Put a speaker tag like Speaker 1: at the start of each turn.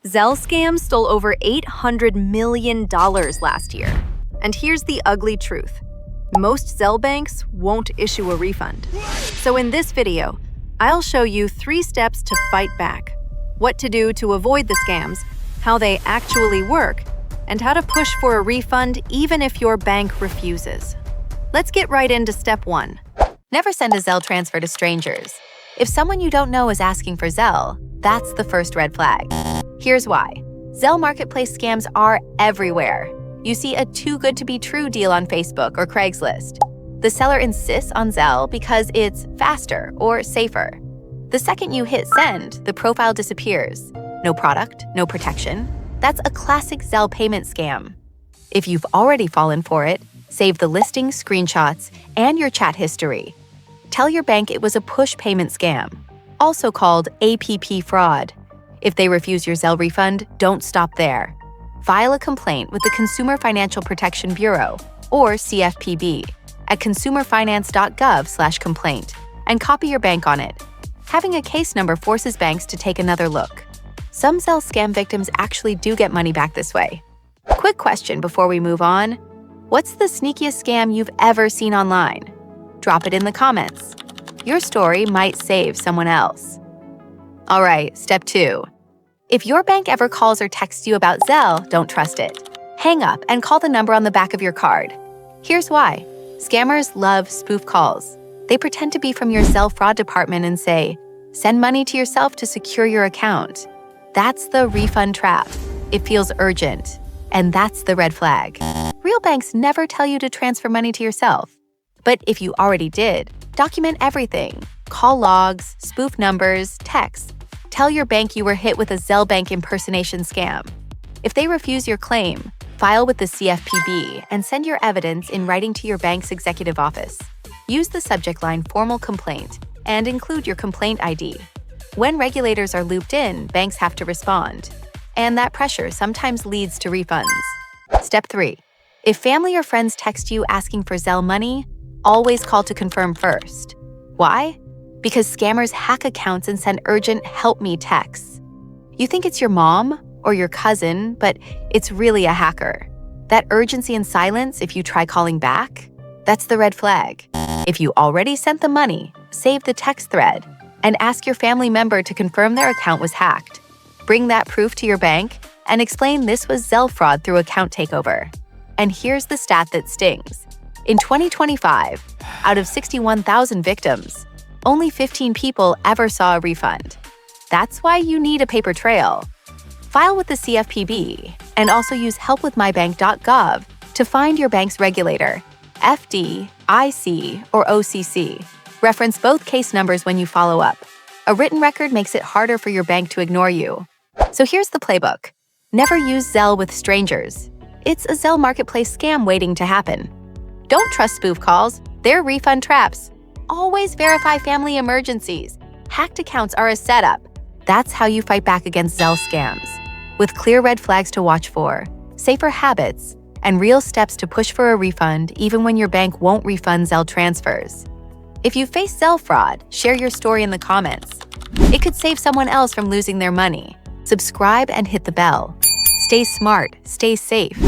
Speaker 1: Zelle scam stole over $800 million last year. And here's the ugly truth. Most Zelle banks won't issue a refund. So in this video, I'll show you 3 steps to fight back, what to do to avoid the scams, how they actually work, and how to push for a refund even if your bank refuses. Let's get right into step 1.
Speaker 2: Never send a Zelle transfer to strangers. If someone you don't know is asking for Zelle, that's the first red flag. Here's why. Zelle marketplace scams are everywhere. You see a too good to be true deal on Facebook or Craigslist. The seller insists on Zelle because it's faster or safer. The second you hit send, the profile disappears. No product, no protection. That's a classic Zelle payment scam. If you've already fallen for it, save the listing screenshots and your chat history. Tell your bank it was a push payment scam, also called APP fraud. If they refuse your Zelle refund, don't stop there. File a complaint with the Consumer Financial Protection Bureau, or CFPB, at consumerfinance.gov/complaint, and copy your bank on it. Having a case number forces banks to take another look. Some Zelle scam victims actually do get money back this way. Quick question before we move on. What's the sneakiest scam you've ever seen online? Drop it in the comments. Your story might save someone else. All right, step 2. If your bank ever calls or texts you about Zelle, don't trust it. Hang up and call the number on the back of your card. Here's why. Scammers love spoof calls. They pretend to be from your Zelle fraud department and say, "Send money to yourself to secure your account." That's the refund trap. It feels urgent. And that's the red flag. Real banks never tell you to transfer money to yourself. But if you already did, document everything. Call logs, spoof numbers, texts. Tell your bank you were hit with a Zelle bank impersonation scam. If they refuse your claim, file with the CFPB and send your evidence in writing to your bank's executive office. Use the subject line "formal complaint" and include your complaint ID. When regulators are looped in, banks have to respond. And that pressure sometimes leads to refunds. Step 3. If family or friends text you asking for Zelle money, always call to confirm first. Why? Because scammers hack accounts and send urgent "help me" texts. You think it's your mom or your cousin, but it's really a hacker. That urgency and silence if you try calling back, that's the red flag. If you already sent the money, save the text thread and ask your family member to confirm their account was hacked. Bring that proof to your bank and explain this was Zelle fraud through account takeover. And here's the stat that stings. In 2025, out of 61,000 victims, only 15 people ever saw a refund. That's why you need a paper trail. File with the CFPB and also use helpwithmybank.gov to find your bank's regulator, FD, IC, or OCC. Reference both case numbers when you follow up. A written record makes it harder for your bank to ignore you. So here's the playbook. Never use Zelle with strangers. It's a Zelle marketplace scam waiting to happen. Don't trust spoof calls. They're refund traps. Always verify family emergencies. Hacked accounts are a setup. That's how you fight back against Zelle scams. With clear red flags to watch for, safer habits, and real steps to push for a refund even when your bank won't refund Zelle transfers. If you face Zelle fraud, share your story in the comments. It could save someone else from losing their money. Subscribe and hit the bell. Stay smart, stay safe.